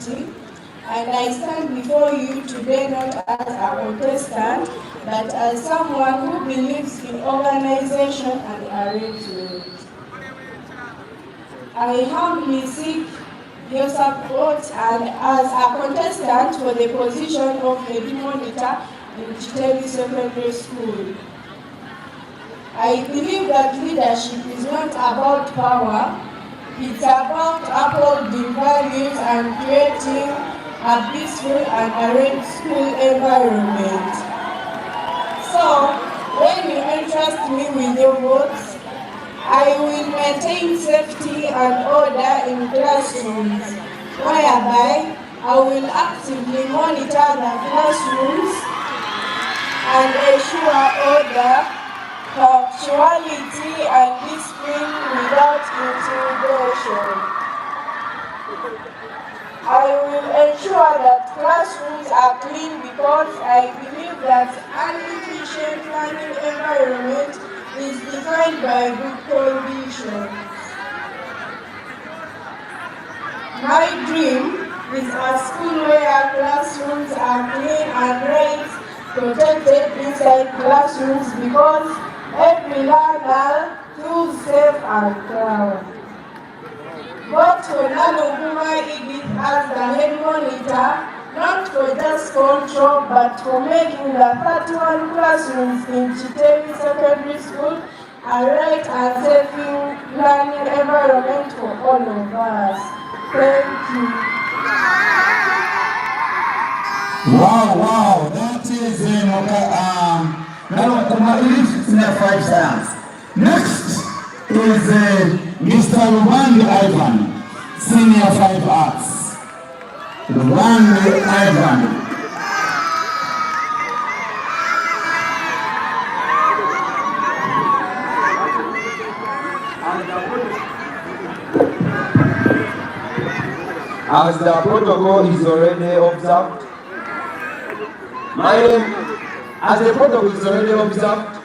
community, and I stand before you today not as a contestant, but as someone who believes in organization and arrangement. I humbly seek your support and as a contestant for the position of head monitor in Chitevi Secondary School. I believe that leadership is not about power, it's about upholding values and creating a peaceful and arranged school environment. So, when you entrust me with your votes, I will maintain safety and order in classrooms, whereby I will actively monitor the classrooms and ensure order, punctuality, and discipline without intimidation. I will ensure that classrooms are clean because I believe that an efficient learning environment is defined by good conditions. My dream is a school where classrooms are clean and rights protected inside classrooms because every learner feels safe and proud. Vote for Naluguma Edith as the head monitor, not for just control, but for making the 31 classrooms in Chitevi Secondary School a right and safe learning environment for all of us. Thank you. Wow, that is Naluguma Edith, Senior 5 Science. Next is Mr. Rwandi Ivan, Senior 5 Arts. Rwandi Ivan. As the protocol is already observed,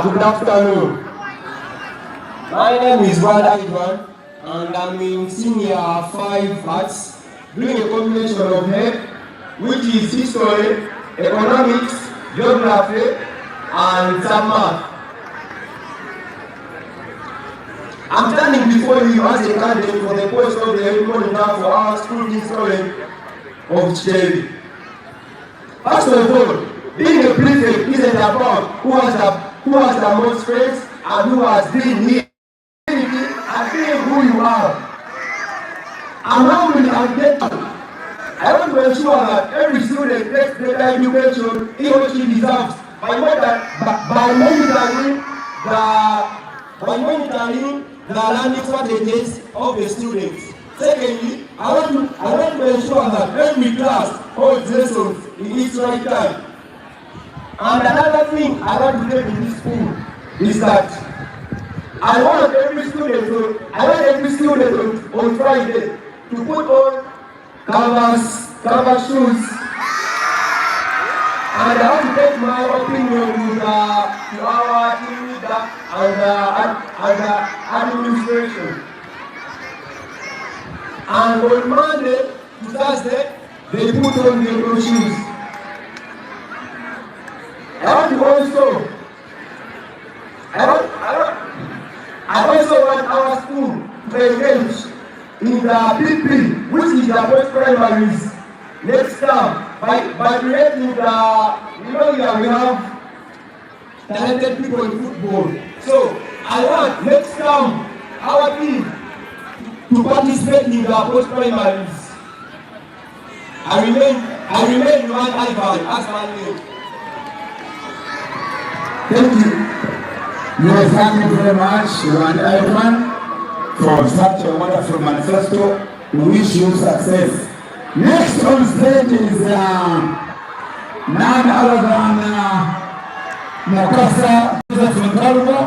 good afternoon. My name is Rwandi Ivan, and I'm in Senior 5 Arts, doing a combination of head, which is history, economics, geography, and some math. I'm standing before you as a candidate for the post of the head monitor for our school history of Chitevi. First of all, being a prefect isn't about who has the most friends and who has been here. And being who you are. I'm humbly and grateful. I want to ensure that every student gets the education he or she deserves by monitoring the learning strategies of the students. Secondly, I want to ensure that every class holds lessons in its right time. And another thing I want to take in this school is that I want every student on Friday to put on cover shoes. And I want to take my opinion to our team leader and administration. And on Monday to Thursday, they put on their shoes. I also want our school to engage in the PP, which is the post-primaries, next term by creating we have talented people in football. So I want next term our team to participate in the post-primaries. I remain Rwandi Ivan as my name. Thank you. Yes, thank you very much, Rwandi Ivan, for such a wonderful manifesto. We wish you success. Next on stage is none other than Mokasa Joseph Nkalubo.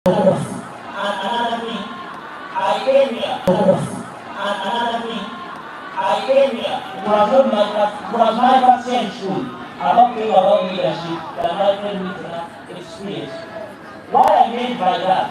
And another thing, I came here. And another thing, I came here. Was my first year in school. About leadership, that I can experience. What I mean by that,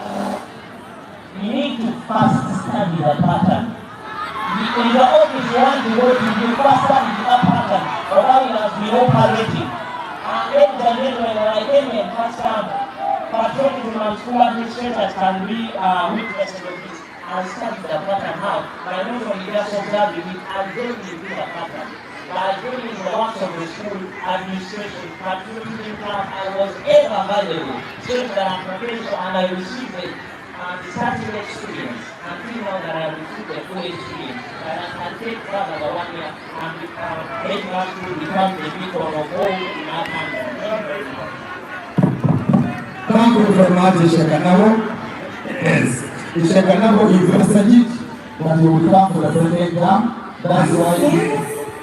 you need to first study the pattern. In the office you want to go to, you first study the pattern of how it has been operating. And ladies and gentlemen, when I came here first time, patriotism and school administrators can be witnesses of this and study the pattern how. But I know from the just observe it and then you do the pattern. By doing the works of the school administration, patriotism class, I was ever available, so that I'm prepared and I received it. Starting experience until now that I received the full experience, that I can take further the 1 year and make my school become the beacon of all in our country. Thank you very much, Ishakanabo. Yes, Ishakanabo is message that you will come for the second exam.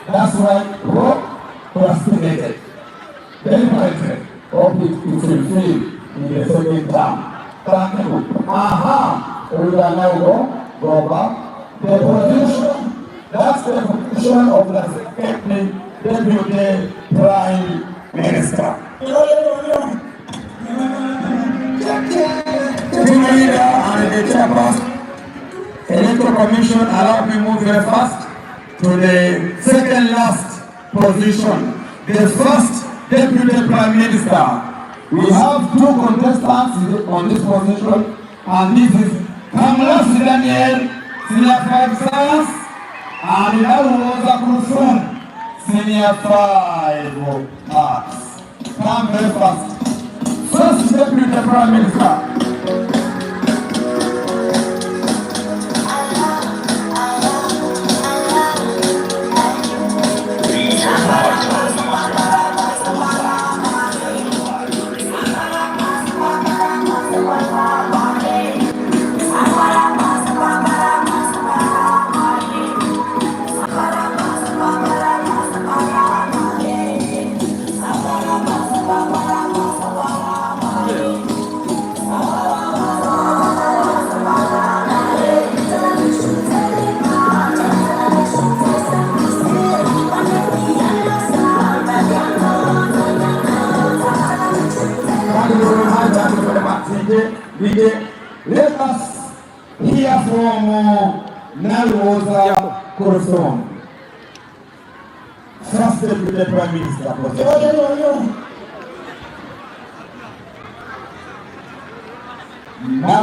That's why procrastinated. Delighted. Hope it will fulfill in the second term. Thank you. We will now go back. The position, that's the position of the second deputy prime minister. Team leader and the chairperson, Electoral Commission, allow me move very fast to the second last position, the first deputy prime minister. We have two contestants on this position, and this is Kamala Daniel, Senior 5 Science, and Rosa Kurusun, Senior 5 Arts. Come very fast. First Deputy Prime Minister. Let us hear from Rosa Kurusun, First Deputy Prime Minister.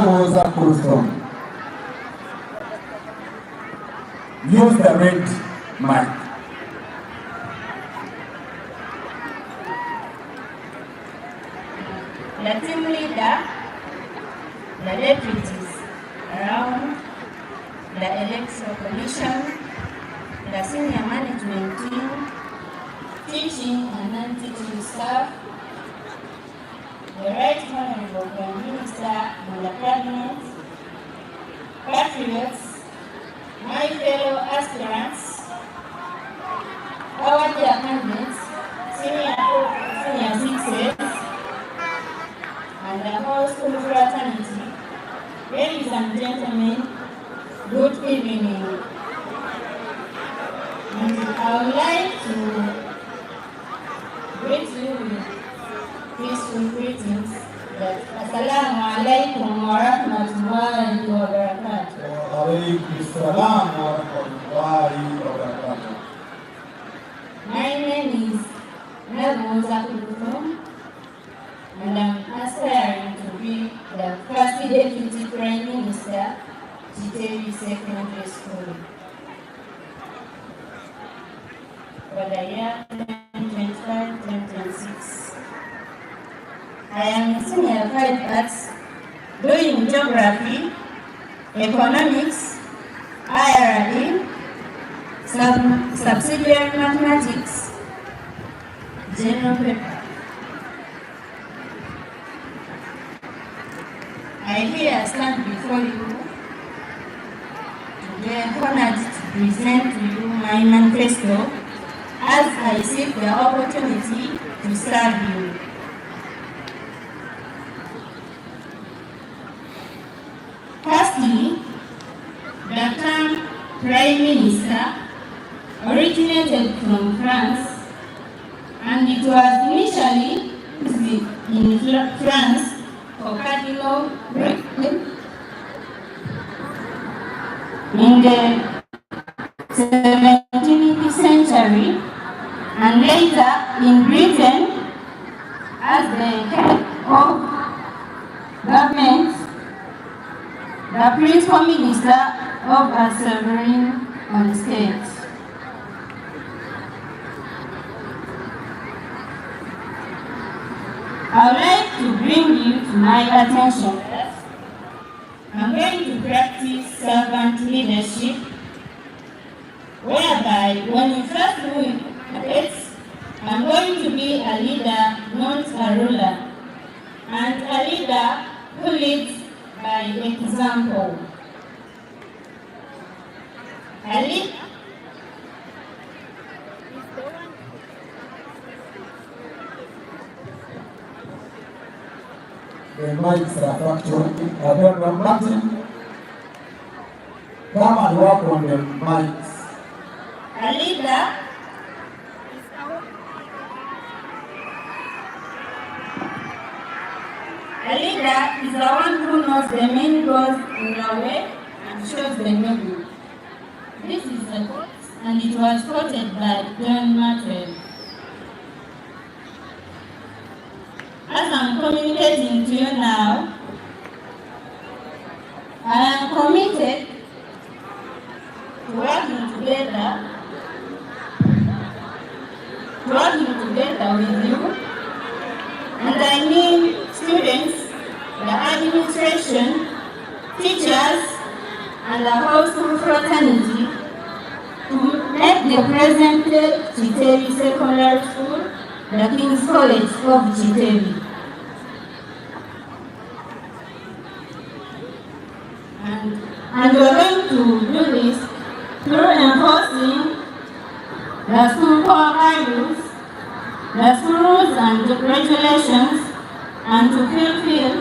Rosa Kurusun. Use the red mic. The team leader, the deputies around the electoral commission, the senior management team, teaching and non-teaching staff, the Right Honorable Prime Minister and the Cabinet, patriots, my fellow aspirants, our dear candidates, senior citizens, and the whole school fraternity. Ladies and gentlemen, good evening. And I would like to greet you with peaceful greetings that Assalamu alaikum wa rahmatullahi wa barakatuh. Wa alaikum assalam wa rahmatullahi wa barakatuh. My name is Rosa Kurusun, and I'm aspiring to be the first Deputy Prime Minister Jitevi Secondary School for the year 2025-2026. I am in Senior 5 Arts doing Geography, Economics, IRD, Subsidiary Mathematics, General Paper. I here stand before you today honored to present to you my manifesto as I seek the opportunity to serve you. Prime Minister, originated from France, and it was initially in France for Cardinal in the 17th century, and later in Britain as the head of government, the principal minister of a sovereign state. I would like to bring you to my attention that I'm going to practice servant leadership, whereby when you first move it, I'm going to be a leader, not a ruler, and a leader who leads by example. The mics are fluctuating. I don't know, Martin. Come and work on the mics. A leader is the one who knows the main goals in your way and shows the middle. This is a quote, and it was quoted by John Maxwell. As I'm communicating to you now, I am committed to working together with you, and I mean students, the administration, teachers, and the whole school fraternity to make the present Chitevi Secondary School the King's College of Chitevi. And we're going to do this through enforcing the school core values, the school rules and regulations, and to fulfill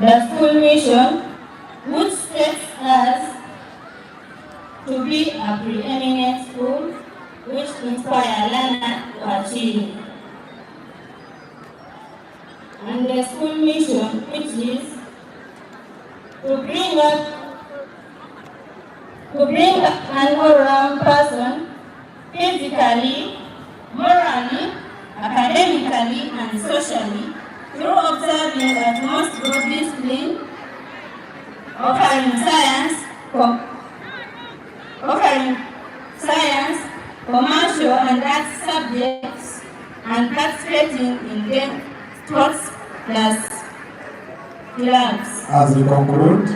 the school mission, which states us to be a preeminent school which inspires learners to achieve. And the school mission, which is to bring up an all-round person, physically, morally, academically, and socially, through observing utmost good discipline, offering science, commercial and arts subjects, and participating in game, sports, clubs. As we conclude,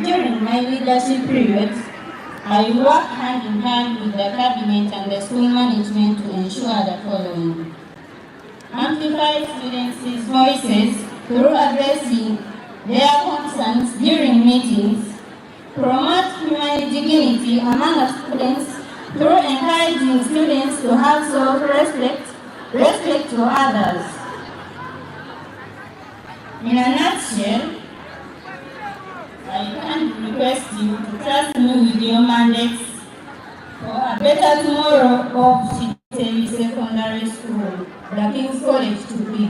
during my leadership period, I work hand in hand with the cabinet and the school management to ensure the following: amplify students' voices through addressing their concerns during meetings, promote human dignity among students through encouraging students to have respect to others. In a nutshell, I can request you to trust me with your mandates for a better tomorrow of Chitevi Secondary School, the King's College to be.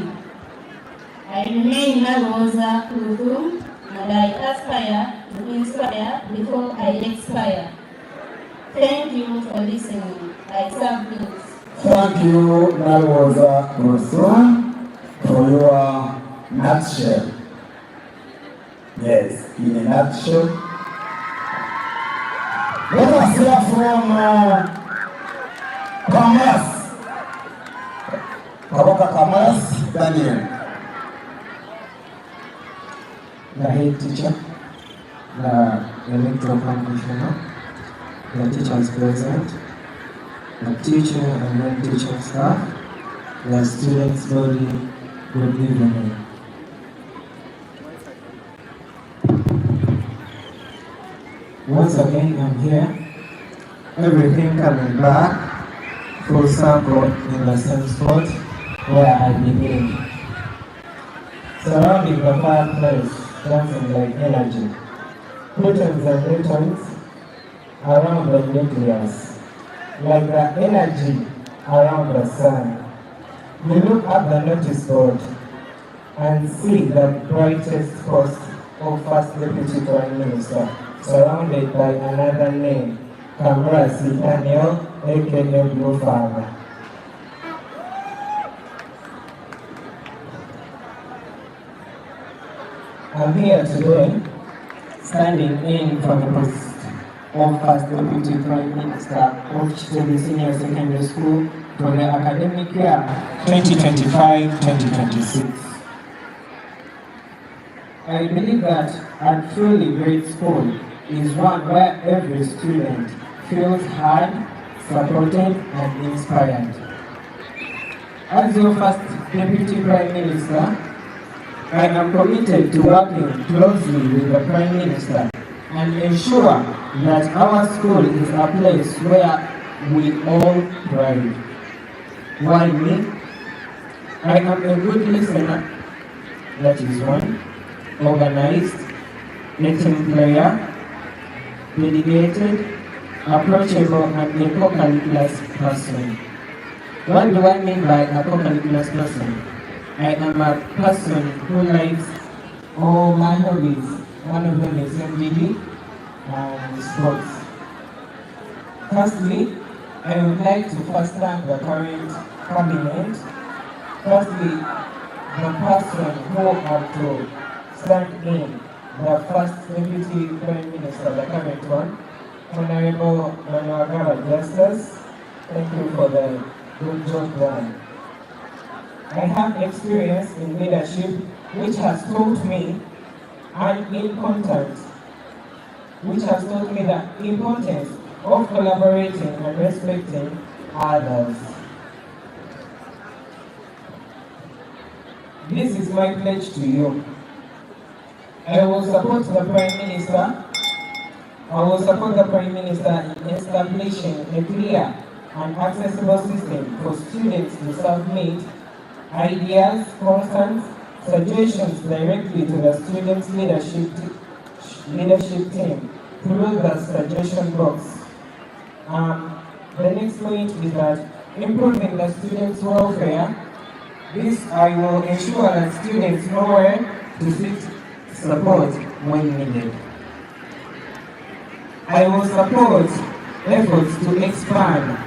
I remain Naloza Kutu, and I aspire to inspire before I expire. Thank you for listening. I serve peace. thank you, Naloza Kutu, for your nutshell. Yes, in a nutshell. Let us hear from Kamas. Kabaka Kamas, Daniel. The head teacher, the electoral commissioner, the teachers present, the teacher and non-teaching staff, the students body, good evening. Once again, I'm here, everything coming back, full circle in the same spot where I began. Surrounding the fireplace, dancing like energy, protons and neutrons around the nucleus, like the energy around the sun. We look at the notice board and see the brightest post of First Deputy Prime Minister, surrounded by another name, Kamrasi Daniel, aka Blue Father. I'm here today, standing in for the post of First Deputy Prime Minister of Chiteli Senior Secondary School for the academic year 2025-2026. I believe that a truly great school is one where every student feels heard, supported, and inspired. As your First Deputy Prime Minister, I am committed to working closely with the Prime Minister and ensure that our school is a place where we all thrive. Why me? I am a good listener, that is one, organized, a team player, dedicated, approachable, and a co-curriculous person. What do I mean by a co-curriculous person? I am a person who likes all my hobbies. One of them is MGD and sports. Firstly, I would like to first thank the current cabinet. Firstly, the person who had to stand in, the First Deputy Prime Minister, the current one, Honorable Manuagara Justice. Thank you for the good job done. I have experience in leadership which has taught me the importance of collaborating and respecting others. This is my pledge to you. I will support the Prime Minister. I will support the Prime Minister in establishing a clear and accessible system for students to submit ideas, concerns, suggestions directly to the students' leadership team through the suggestion box. The next point is that improving the students' welfare. This I will ensure that students know where to seek support when needed. I will support efforts to expand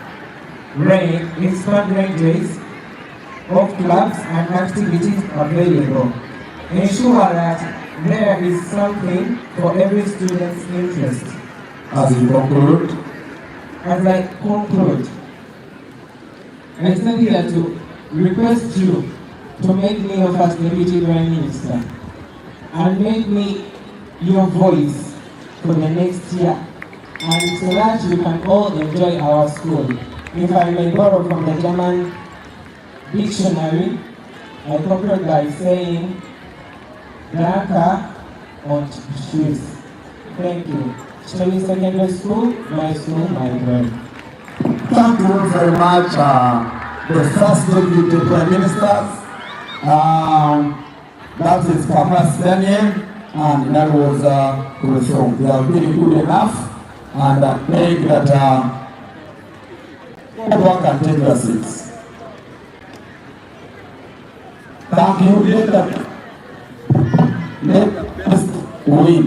ranges of clubs and activities available. Ensure that there is something for every student's interest. As I conclude, I stand here to request you to make me your First Deputy Prime Minister and make me your voice for the next year, and so that you can all enjoy our school. If I may borrow from the German dictionary, I conclude by saying, Danke und Tschüss. Thank you. Chiteli Secondary School, my school, my friend. thank you very much, the First Deputy Prime Minister. That is Kamrasi Daniel, and that was Kuruso. They have been good enough, and I think that everyone can take their seats. Thank you. Let us win.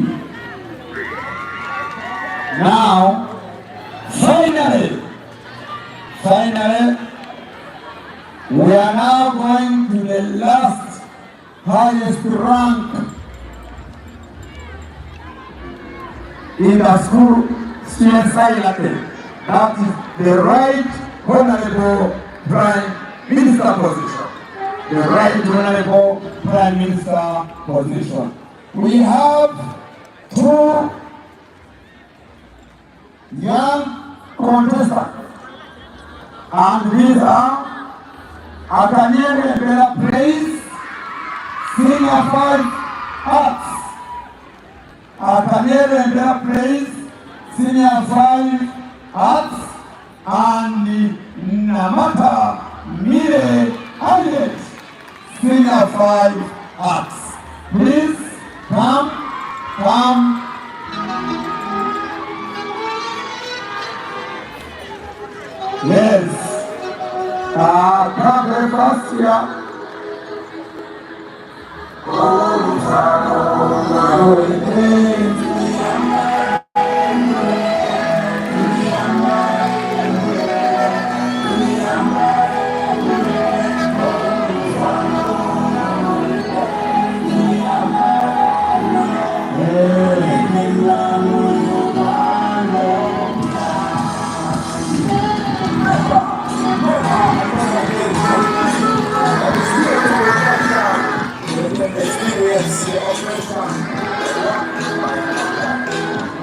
Now, finally, we are now going to the last highest rank in the school student hierarchy. That is the Right Honorable Prime Minister position. The Right Honorable Prime Minister position. We have two young contestants, and these are Akanyere Bella Praise, Senior 5 Arts. Akanyere Bella Praise, Senior 5 Arts, and Namata Mire Harriet, Senior 5 Arts. Please come. Yes. Come very fast here.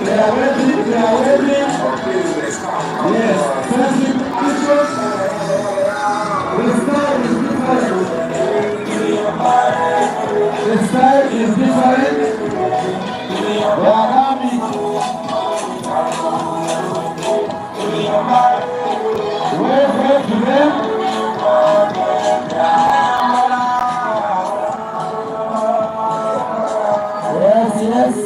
They are ready. Yes. First action. The style is different. They are coming. Wave to them. Yes.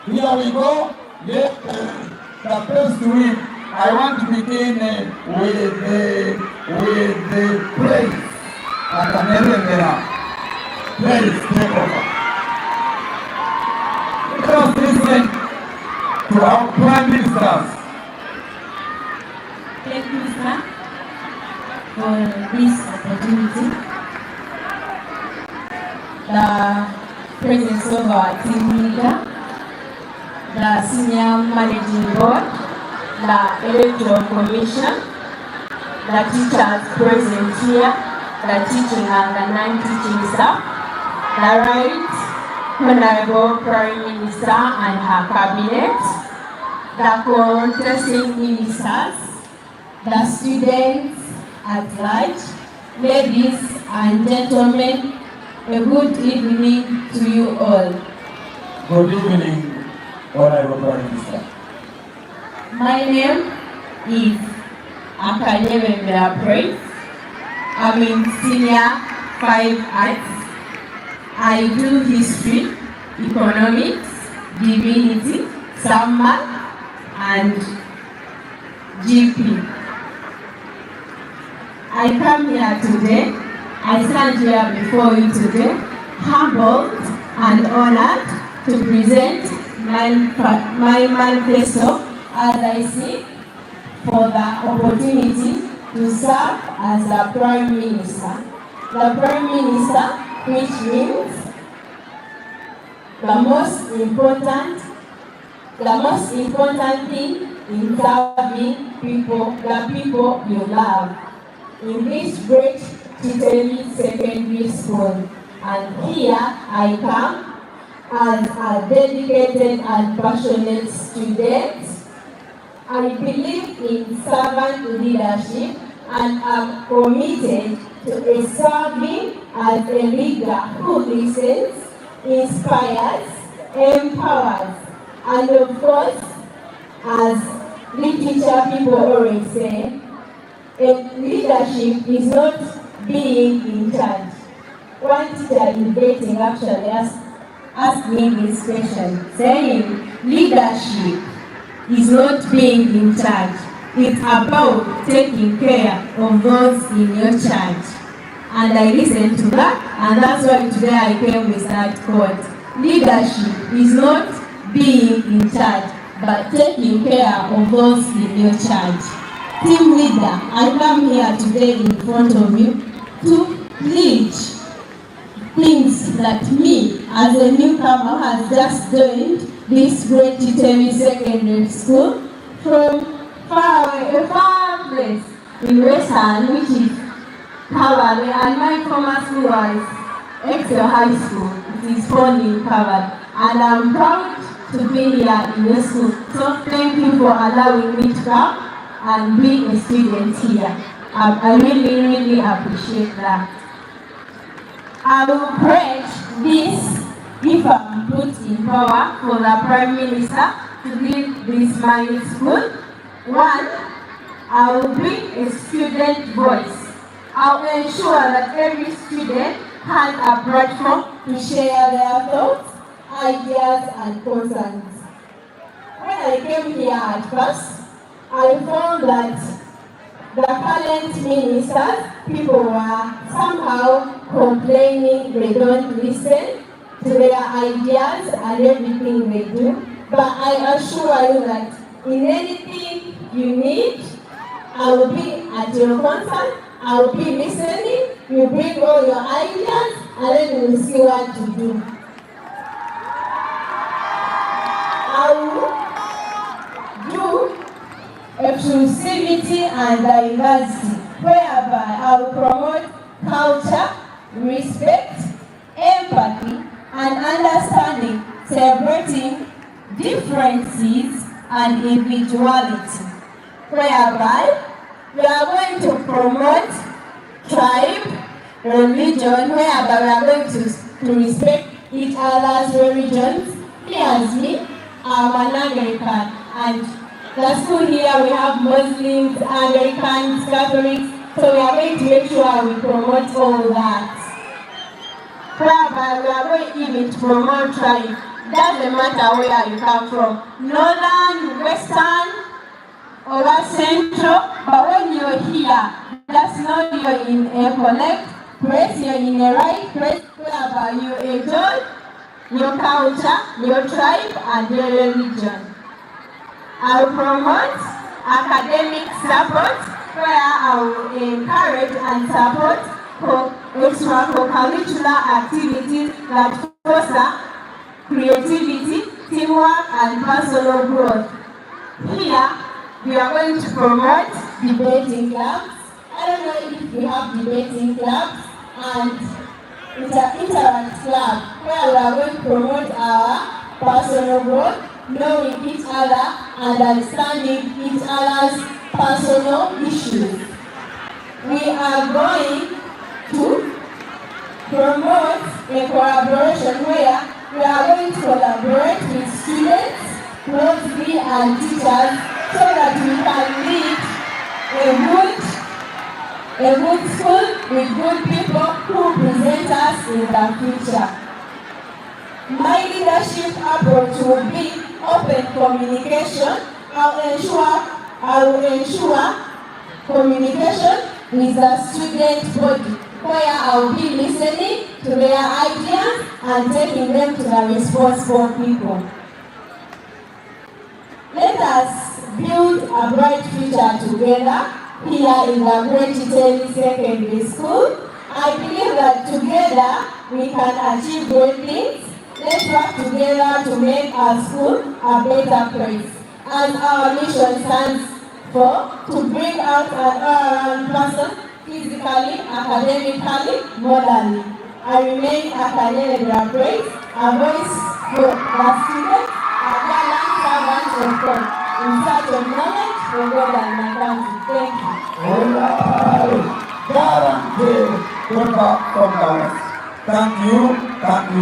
Here we go. Let the first week, I want to begin with the praise. Praise, take over. Let us listen to our prime ministers. Thank you, sir, for this opportunity. The presence of our team leader, the senior managing board, the electoral commission, the teachers present here, the teaching and the non-teaching staff, the right honorable Prime Minister and her cabinet, the contesting ministers, the students at large, ladies and gentlemen, a good evening to you all. Good evening. My name is Akanyememera Praise. I'm in senior 5 arts. I do history, economics, divinity, summer, and GP. I come here today, I stand here before you today, humbled and honored to present my manifesto as I seek for the opportunity to serve as the Prime Minister. The Prime Minister, which means the most important thing in serving people, the people you love. In this great Titeli Secondary School, and here I come as a dedicated and passionate student. I believe in servant leadership and am committed to serving as a leader who listens, inspires, empowers, and of course, as literature people always say, leadership is not being in charge. One teacher in dating actually asked me this question, saying leadership is not being in charge. It's about taking care of those in your charge. And I listened to that, and that's why today I came with that quote. Leadership is not being in charge, but taking care of those in your charge. Team leader, I come here today in front of you to preach things that me, as a newcomer, has just joined this great Chitemi Secondary School from far away, a far place in Western, which is Kavale, and my former school was Excel High School. It is only in Kavale, and I'm proud to be here in your school. So thank you for allowing me to come and be a student here. I really appreciate that. I will preach this if I'm put in power for the Prime Minister to lead this mighty school. One, I will bring a student voice. I will ensure that every student has a platform to share their thoughts, ideas, and concerns. When I came here at first, I found that the current ministers, people were somehow complaining they don't listen to their ideas and everything they do. But I assure you that in anything you need, I will be at your concern, I will be listening, you bring all your ideas, and then we will see what to do. I will do exclusivity and diversity, whereby I will promote culture, respect, empathy, and understanding, celebrating differences and individuality, whereby we are going to promote tribe, religion, whereby we are going to respect each other's religions. Here's me, I'm an American, and the school here we have Muslims, Americans, Catholics, so we are going to make sure we promote all that. Whereby we are going even to promote tribe. Doesn't matter where you come from, northern, western, or central, but when you're here, just know you're in a correct place, you're in the right place, whereby you enjoy your culture, your tribe, and your religion. I will promote academic support, where I will encourage and support extracurricular activities that foster creativity, teamwork, and personal growth. Here, we are going to promote debating clubs. I don't know if we have debating clubs, and interact club, where we are going to promote our personal growth, knowing each other and understanding each other's personal issues. We are going to promote a collaboration where we are going to collaborate with students, closely, and teachers so that we can lead a good school with good people who present us in the future. My leadership approach will be open communication. I will ensure communication with the student body, where I will be listening to their ideas and taking them to the responsible people. Let us build a bright future together here in the Great Chitemi Secondary School. I believe that together we can achieve great things. Let's work together to make our school a better place. And our mission stands for to bring out an all-around person, physically, academically, morally. I remain a Canadian grace, a voice for the students, a gallant servant of God, in search of knowledge for God and my country. Thank you. Alright, guarantee total compliance. Thank you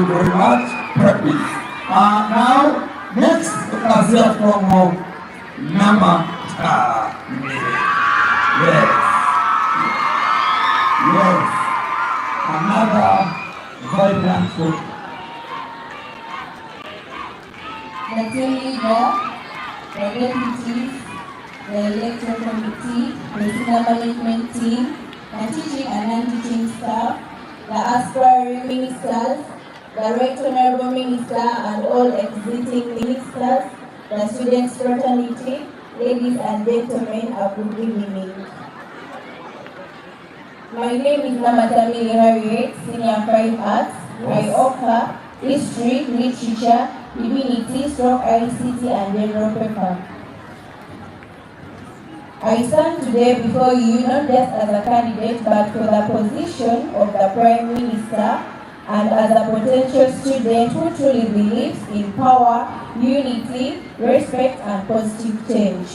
very much, Practice. Now, next, let's hear from Mama. Yes, another vibrant group. The team leader, the deputies, the electoral committee, the senior management team, the teaching and non-teaching staff, the aspiring ministers, the right honorable minister and all exiting ministers, the students fraternity, ladies and gentlemen, a good evening. My name is Mama Tamili Harriet, Senior 5 Arts. I offer history, literature, divinity, ICT, and general paper. I stand today before you not just as a candidate, but for the position of the Prime Minister and as a potential student who truly believes in power, unity, respect, and positive change.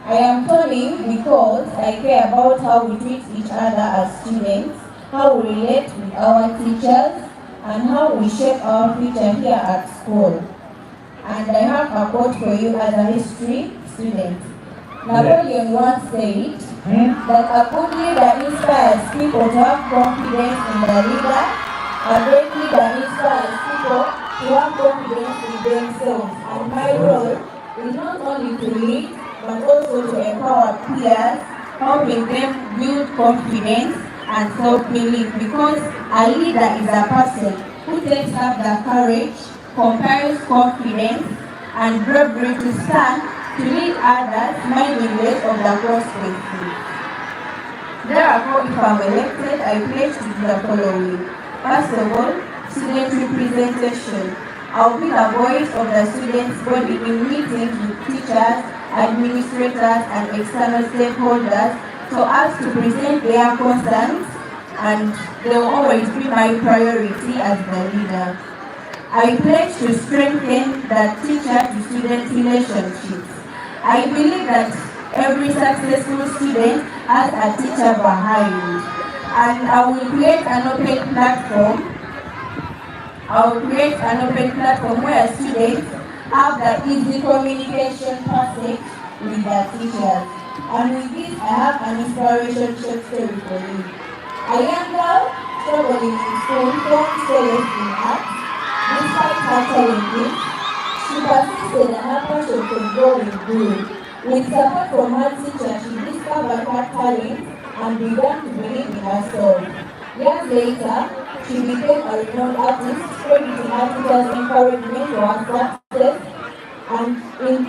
I am turning because I care about how we treat each other as students, how we relate with our teachers, and how we shape our future here at school. And I have a quote for you as a history student. Napoleon once said that a good leader inspires people to have confidence in the leader, a great leader inspires people to have confidence in themselves. And my role is not only to lead, but also to empower peers, helping them build confidence and self-belief, because a leader is a person who takes up the courage, compiles confidence, and bravery to stand to lead others, minding less of the consequences. Therefore, if I'm elected, I pledge to do the following. First of all, student representation. I'll be the voice of the students' body in meetings with teachers, administrators, and external stakeholders, so as to present their concerns, and they will always be my priority as the leader. I pledge to strengthen the teacher-to-student relationships. I believe that every successful student has a teacher behind, and I will create an open platform. Where students have the easy communication passage with their teachers. And with this, I have an inspiration short story for you. A young girl struggling in school found solace in art. Despite her challenges, she persisted and her passion for drawing grew. With support from her teacher, she discovered her talent and began to believe in herself. Years later, she became a renowned artist, crediting her teacher's encouragement to her success. And in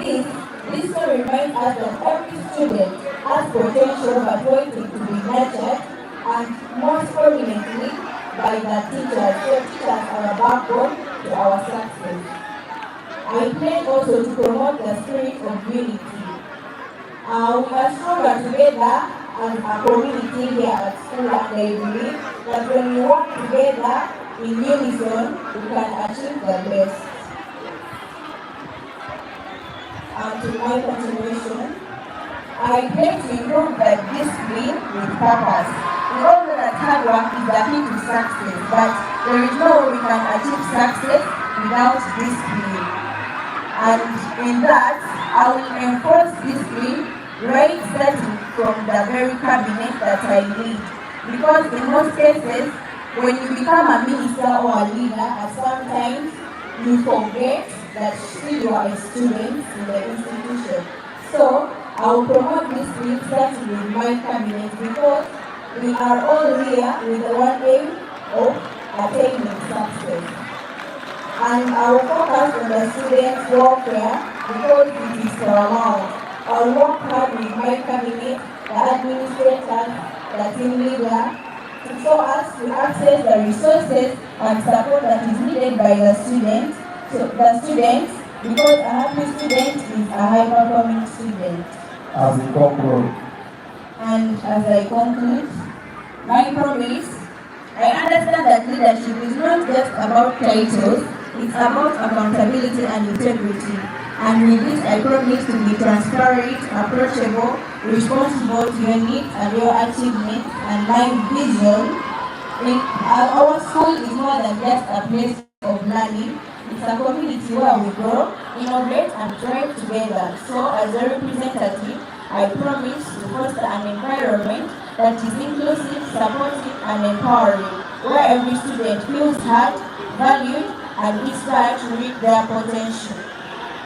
this story reminds us that every student has potential but waiting to be nurtured, and most prominently by the teachers. So teachers are a backbone to our success. I pledge also to promote the spirit of unity. We are stronger together as a community here at school, and I believe that when we work together in unison, we can achieve the best. And to my continuation, I pledge to improve the discipline with purpose. We all know that hard work is the key to success, but there is no way we can achieve success without discipline. And in that, I will enforce discipline right starting from the very cabinet that I lead. Because in most cases, when you become a minister or a leader, at some times you forget that still you are a student in the institution. So I will promote discipline starting with my cabinet, because we are all here with the one aim of attaining success. And I will focus on the students' welfare because it is paramount. I will work hard with my cabinet, the administrators, the team leader, so as to access the resources and support that is needed by the students. Because a happy student is a high-performing student. As we conclude. And as I conclude, my promise I understand that leadership is not just about titles, it's about accountability and integrity. And with this, I promise to be transparent, approachable, responsible to your needs and your achievements and my vision. Our school is more than just a place of learning. It's a community where we grow, innovate, and thrive together. So, as a representative, I promise to foster an environment that is inclusive, supportive, and empowering, where every student feels heard, valued, and inspired to reach their potential.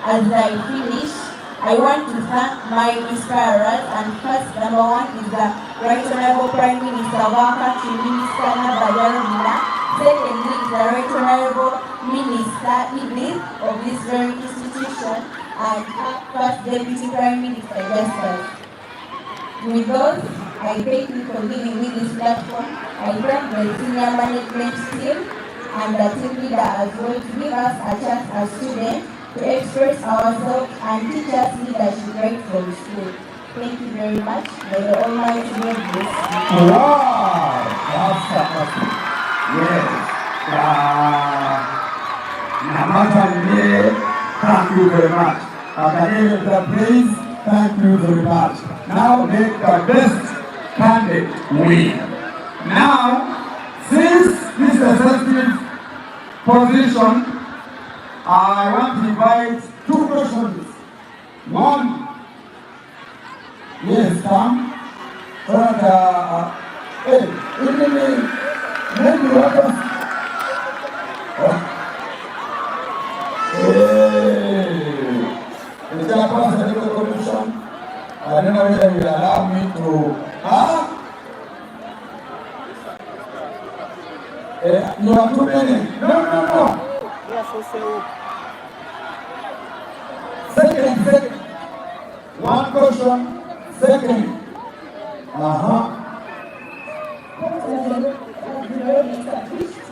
As I finish, I want to thank my inspirers, and first, number one is the Right Honorable Prime Minister of our country, Minister Nabajarumina. Secondly is the Right Honorable Minister Iblis of this very institution, and First Deputy Prime Minister Justice. With those, I thank you for giving me this platform. I thank the senior management team and the team leader as well to give us a chance as students to express ourselves and teach us leadership right from school. Thank you very much. May the Almighty God bless you. Wow! That's fantastic. Yes. Namata, thank you very much. Academic praise, thank you very much. Now let the best candidate win. Now, since this is a sensitive position, I want to invite two questions. One, yes, come. Maybe what else? The chairperson of the commission, I don't know whether you will allow me to. You are too many. No. Second. One question. Second.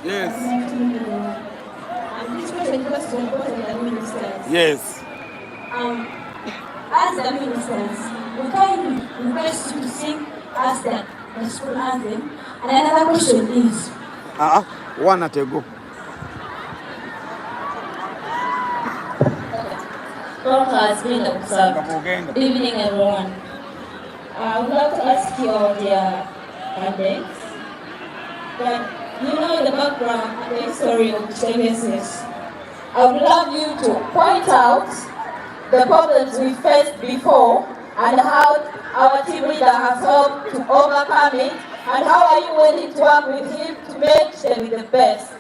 Yes. And this question goes to the ministers. Yes. As the ministers, we kindly request you to sing as the school anthem. And another question is. One at a go. Talk has been observed. Good evening, everyone. I would like to ask you all their candidates. But you know the background and the history of services. I would love you to point out the problems we faced before and how our team leader has helped to overcome it, and how are you willing to work with him to make them the best.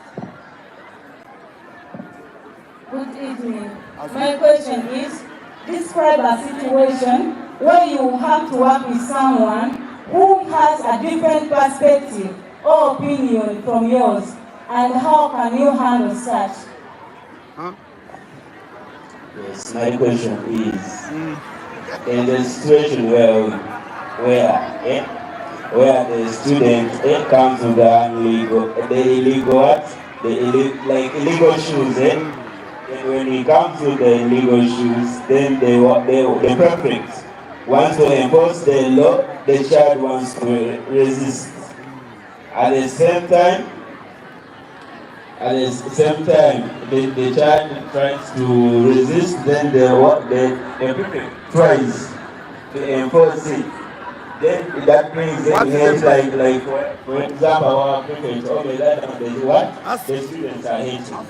Good evening. My question is, describe a situation where you have to work with someone who has a different perspective or opinion from yours, and how can you handle such? Yes, my question is, in the situation where the student comes to the illegal shoes, and when he comes to the illegal shoes, then the prefect wants to enforce the law, the child wants to resist. At the same time, the child tries to resist, then the prefect tries to enforce it. Then that brings them hate, like for example, our prefect, okay, that is what the students are hating.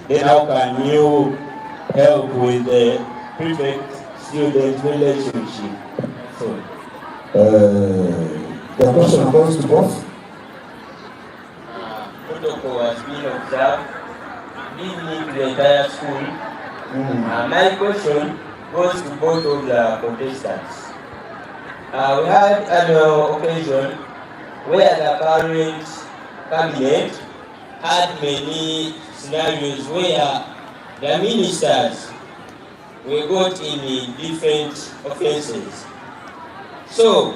Then how can you help with the prefect-student relationship? So, the question goes to both. Protocol has been observed, leading to the entire school. My question goes to both of the contestants. We had an occasion where the current cabinet had many scenarios where the ministers were got in different offenses. So,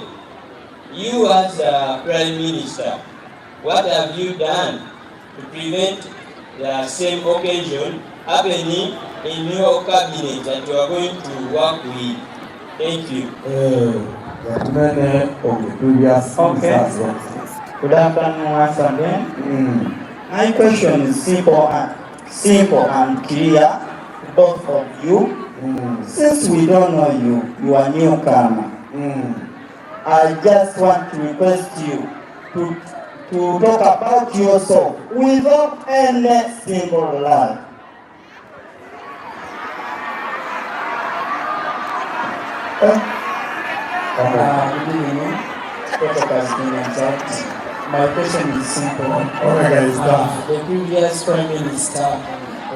you as a Prime Minister, what have you done to prevent the same occasion happening in your cabinet that you are going to work with? Thank you. Many of the previous ministers. Good afternoon once again. My question is simple and clear to both of you. Since we don't know you, you are newcomer. I just want to request you to talk about yourself without any single lie. Good evening. Protocols being observed. My question is simple. The previous Prime Minister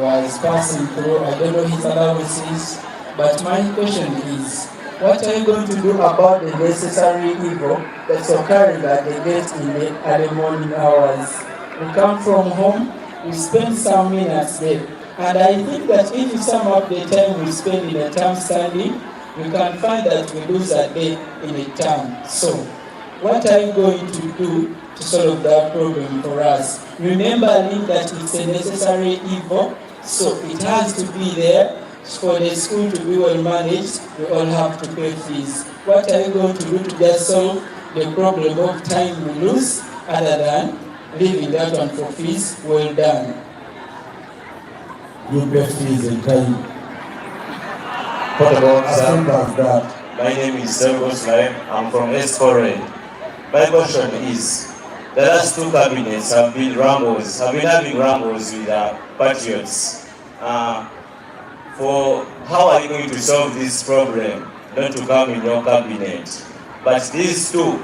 was passing through, I don't know his allowances, but my question is, what are you going to do about the necessary evil that's occurring at the gate in the early morning hours? We come from home, we spend some minutes there, and I think that if you sum up the time we spend in a term standing, you can find that we lose a day in a term. So, what are you going to do to solve that problem for us? Remembering that it's a necessary evil, so it has to be there. For the school to be well managed, we all have to pay fees. What are you going to do to just solve the problem of time we lose, other than leaving that one for fees? Well done. You pay fees in time. What about As simple as that. My name is Sergos Naim. I'm from Escore. My question is, the last two cabinets have been having rumbles with patriots. For how are you going to solve this problem? Not to come in your cabinet, but these two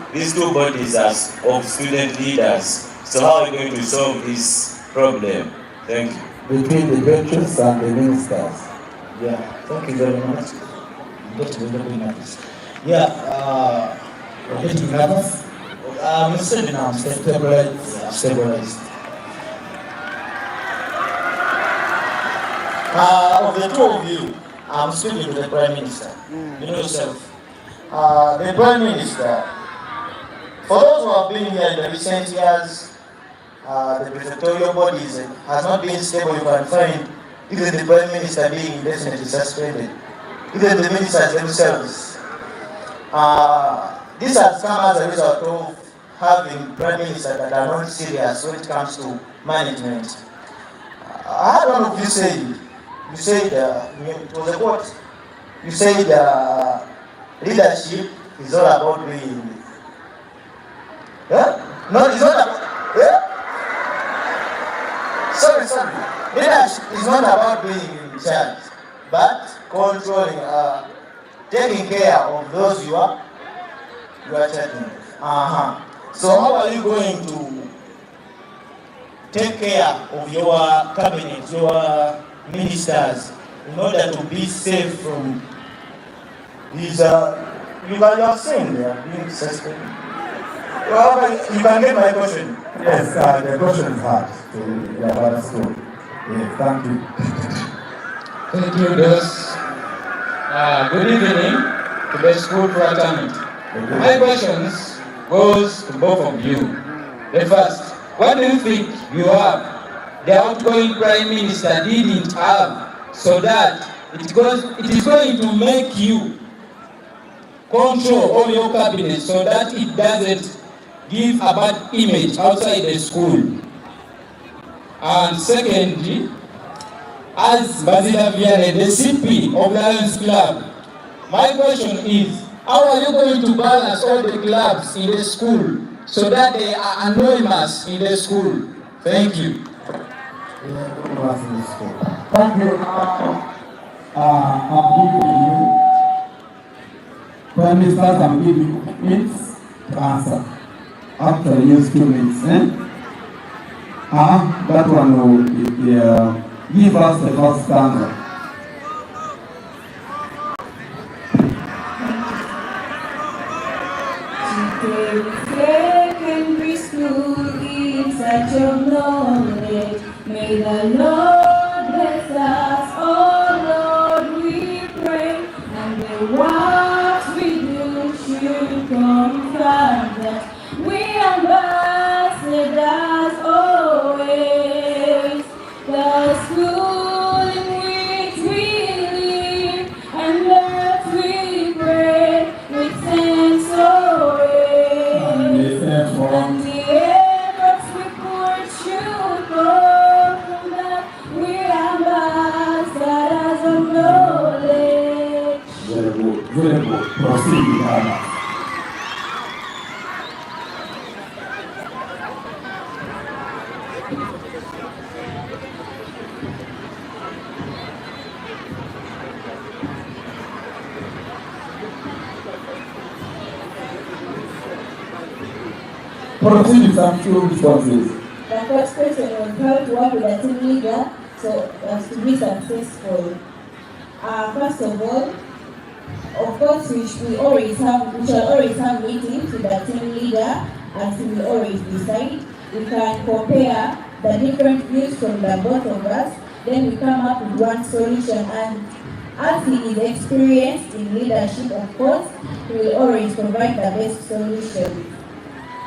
bodies are of student leaders. So how are you going to solve this problem? Thank you. Between the patriots and the ministers. Yeah, thank you very much. I'm getting a little bit nervous. Yeah, we're getting nervous. I'm steady now, I'm stabilized. Yeah, stabilized. Of the two of you, I'm speaking to the Prime Minister. You know yourself. The Prime Minister, for those who have been here in the recent years, the prefectorial bodies has not been stable. You can find even the Prime Minister being indefinitely suspended, even the ministers themselves. This has come as a result of having Prime Ministers that are not serious when it comes to management. I had one of you said, it was a quote, you said leadership is all about being, no, it's not about, sorry, leadership is not about being in charge, but controlling, taking care of those you are charging. So how are you going to take care of your cabinet, your ministers, in order to be safe from these, you have seen they are being suspended. Well, you can get my question. Yes, the question is hard to your father's school. Yes, thank you. Thank you, Dos. Good evening to the school fraternity. My questions goes to both of you. The first, what do you think you have the outgoing Prime Minister didn't have, so that it is going to make you control all your cabinet, so that it doesn't give a bad image outside the school? And secondly, as Bazila Vianney, the CP of Lions Club, my question is, how are you going to balance all the clubs in the school so that they are anonymous in the school? Thank you. Thank you. I'm giving you, Prime Minister, I'm giving you minutes to answer. After you use 2 minutes, that one will give us the first stanza. Secondary school in search of knowledge. May the Lord bless us, oh Lord, we pray. And the what we do should confirm that we ambassadors always. The school in which we live and that we pray with sense always. And the Proceed with some few responses. The first question was how to work with a team leader so as to be successful. First of all, of course, we shall always have meetings with the team leader, as we will always decide. We can compare the different views from the both of us, then we come up with one solution, and as he is experienced in leadership, of course, he will always provide the best solution.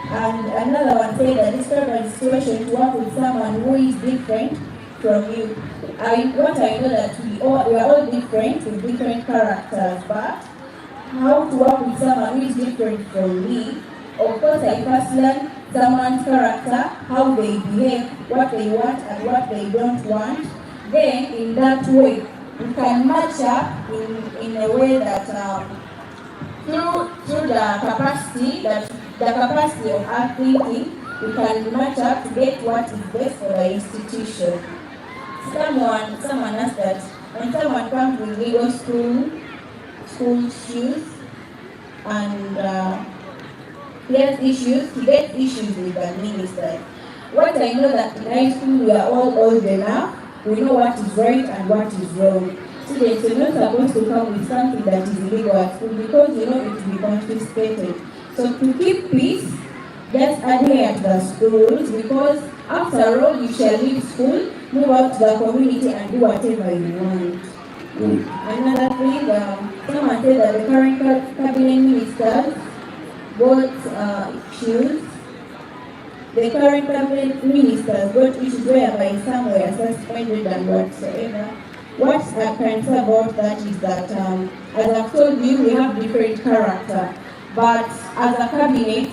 And another one said that describe a situation to work with someone who is different from you. I know that we are all different with different characters, but how to work with someone who is different from me? Of course, I first learn someone's character, how they behave, what they want and what they don't want. Then, in that way, we can match up in a way that through the capacity of our thinking, we can match up to get what is best for the institution. Someone asked that when someone comes with legal school issues, and he gets issues with the minister. What I know that in high school we are all old enough, we know what is right and what is wrong. Students are not supposed to come with something that is illegal at school because it will be confiscated. So to keep peace, just adhere to the schools, because after all you shall leave school, move out to the community and do whatever you want. Another thing, someone said that the current cabinet ministers got issues. The current cabinet ministers got issues whereby some were suspended and whatsoever. What I can say about that is that, as I've told you, we have different character. But as a cabinet,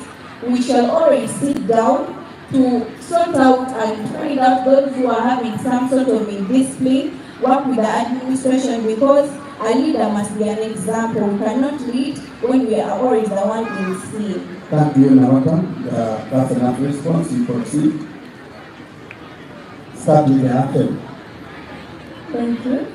we shall always sit down to sort out and find out those who are having some sort of indiscipline, work with the administration, because a leader must be an example. We cannot lead when we are always the one in sin. Thank you, Nawata. That's enough response. You proceed. Start with the anthem. Thank you.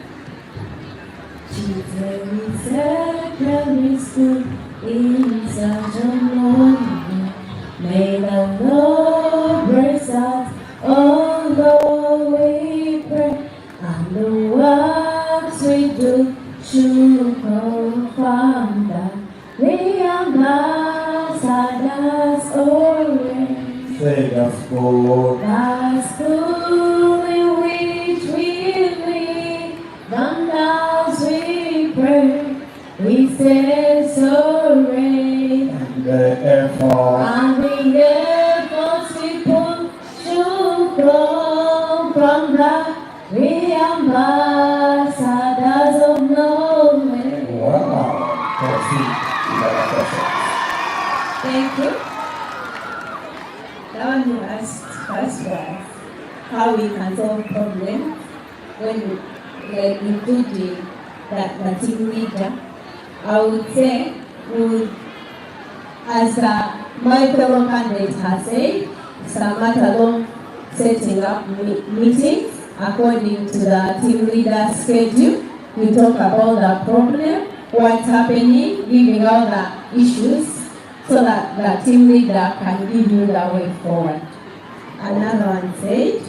Children in secondary school in such a morning, may the Lord bless us, although we pray, and the works we do should confirm that we are ambassadors always. Say the school. The school in which we live, and as we pray, we say sorry. And the effort. And the efforts we put should come from that we are ambassadors of knowledge. Wow. Proceed. Thank you. Now you asked first how we can solve problems when including the team leader. I would say, as my fellow candidate has said, it's a matter of setting up meetings according to the team leader's schedule. We talk about the problem, what's happening, giving out the issues, so that the team leader can give you the way forward. Another one said,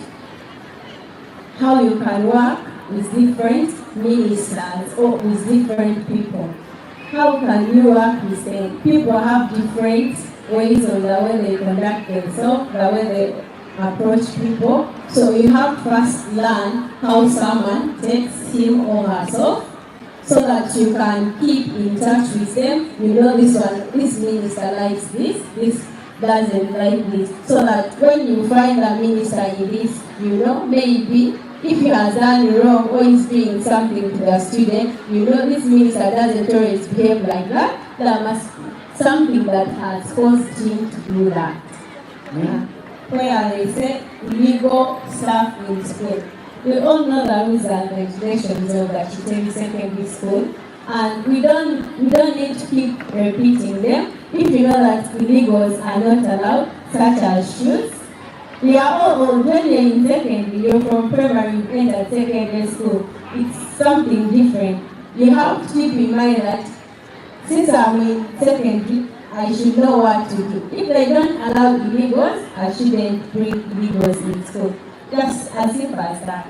how you can work with different ministers or with different people. How can you work with them? People have different ways on the way they conduct themselves, the way they approach people. So you have to first learn how someone takes him or herself, so that you can keep in touch with them. You know, this minister likes this doesn't like this. So that when you find a minister in this, you know, maybe if he has done wrong or is doing something to the student, you know, this minister doesn't always behave like that. There must be something that has caused him to do that. Yeah. Where they say illegal stuff in school. We all know the rules and regulations of the Chitemi Secondary School, and we don't need to keep repeating them. If you know that illegals are not allowed, such as shoes, we are all when you're in secondary, you're from primary, you enter secondary school, it's something different. You have to keep in mind that since I'm in secondary, I should know what to do. If they don't allow illegals, I shouldn't bring illegals in school. Just as simple as that.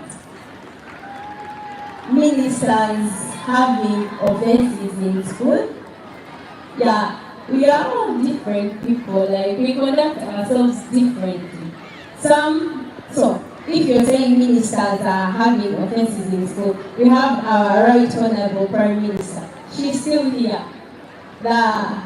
Ministers having offenses in school, yeah, we are all different people, like we conduct ourselves differently. So if you're saying ministers are having offenses in school, we have our Right Honorable Prime Minister. She's still here. The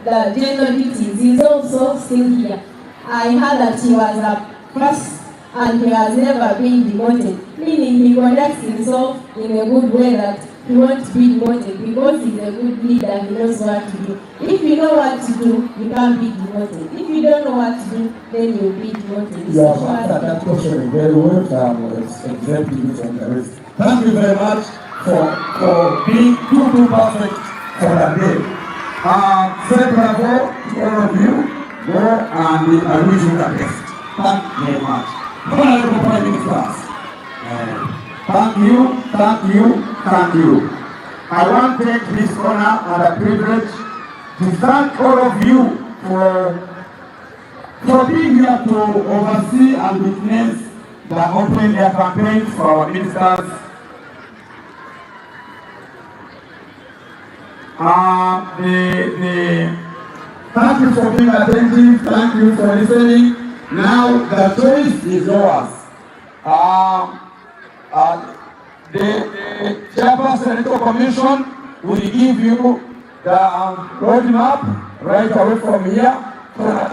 General Duties is also still here. I heard that he was a first and he has never been demoted, meaning he conducts himself in a good way that he won't be demoted because he's a good leader, he knows what to do. If you know what to do, you can't be demoted. If you don't know what to do, then you'll be demoted. You have answered that question very well, it's exactly on the rest. Thank you very much for being too perfect for that day. Say bravo to all of you. Go and I wish you the best. Thank you very much. Honorable Prime Minister, thank you. I want to take this honor and a privilege to thank all of you for being here to oversee and witness the open air campaigns for our ministers. Thank you for being attentive, thank you for listening. Now the choice is yours. The Chairperson Electoral Commission will give you the roadmap right away from here so that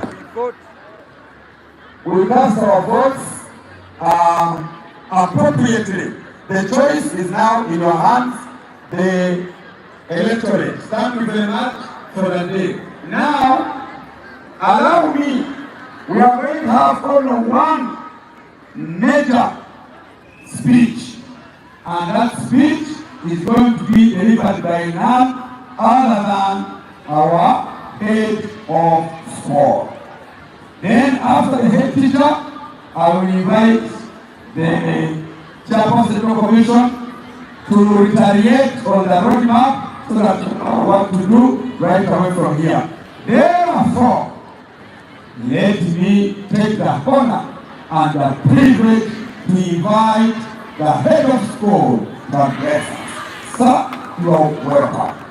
we cast our votes appropriately. The choice is now in your hands, the electorate. Thank you very much for the day. Now, allow me, we are going to have only one major speech, and that speech is going to be delivered by none other than our head of school. Then after the head teacher, I will invite the Chairperson of the Commission to retaliate on the roadmap so that you know what to do right away from here. Therefore, let me take the honor and the privilege to invite the head of school to address us. Sir, you are welcome.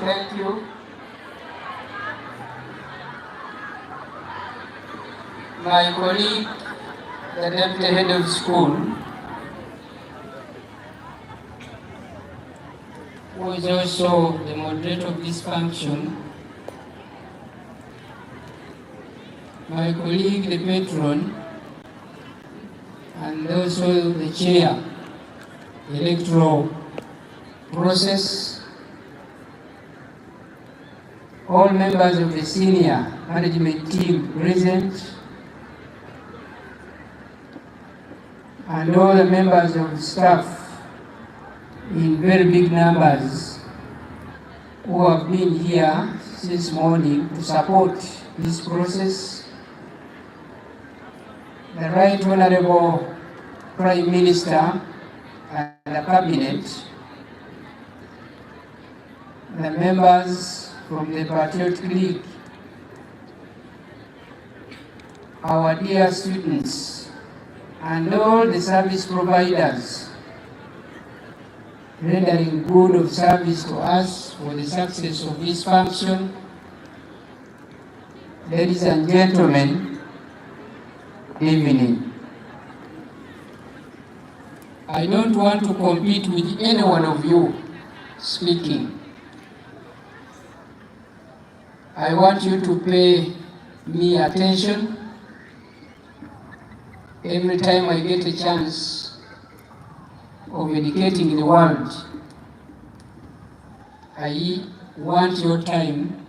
Thank you. My colleague, the deputy head of school, who is also the moderator of this function, my colleague, the patron, and also the chair, the electoral process, all members of the senior management team present, and all the members of the staff in very big numbers who have been here since morning to support this process. The Right Honorable Prime Minister and the Cabinet, the members from the Patriotic League, our dear students, and all the service providers rendering good of service to us for the success of this function. Ladies and gentlemen, good evening. I don't want to compete with any one of you speaking. I want you to pay me attention every time I get a chance of educating the world. I want your time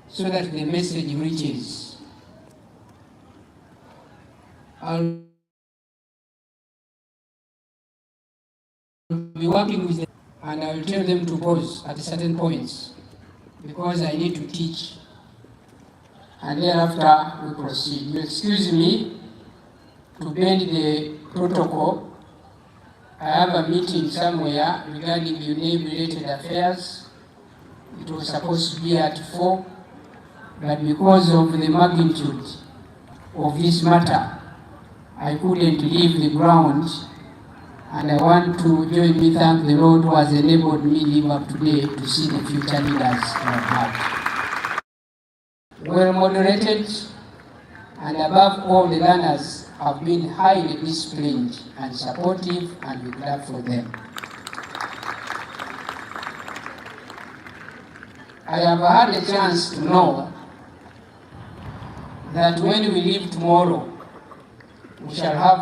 so that the message reaches. I'll be working with them and I will tell them to pause at certain points because I need to teach. And thereafter we proceed. You excuse me to bend the protocol. I have a meeting somewhere regarding UNAID-related affairs. It was supposed to be at 4, but because of the magnitude of this matter, I couldn't leave the ground, and I want to join me thank the Lord who has enabled me live up today to see the future leaders we have. Well moderated, and above all, the learners have been highly disciplined and supportive, and we clap for them. I have had a chance to know that when we leave tomorrow, we shall have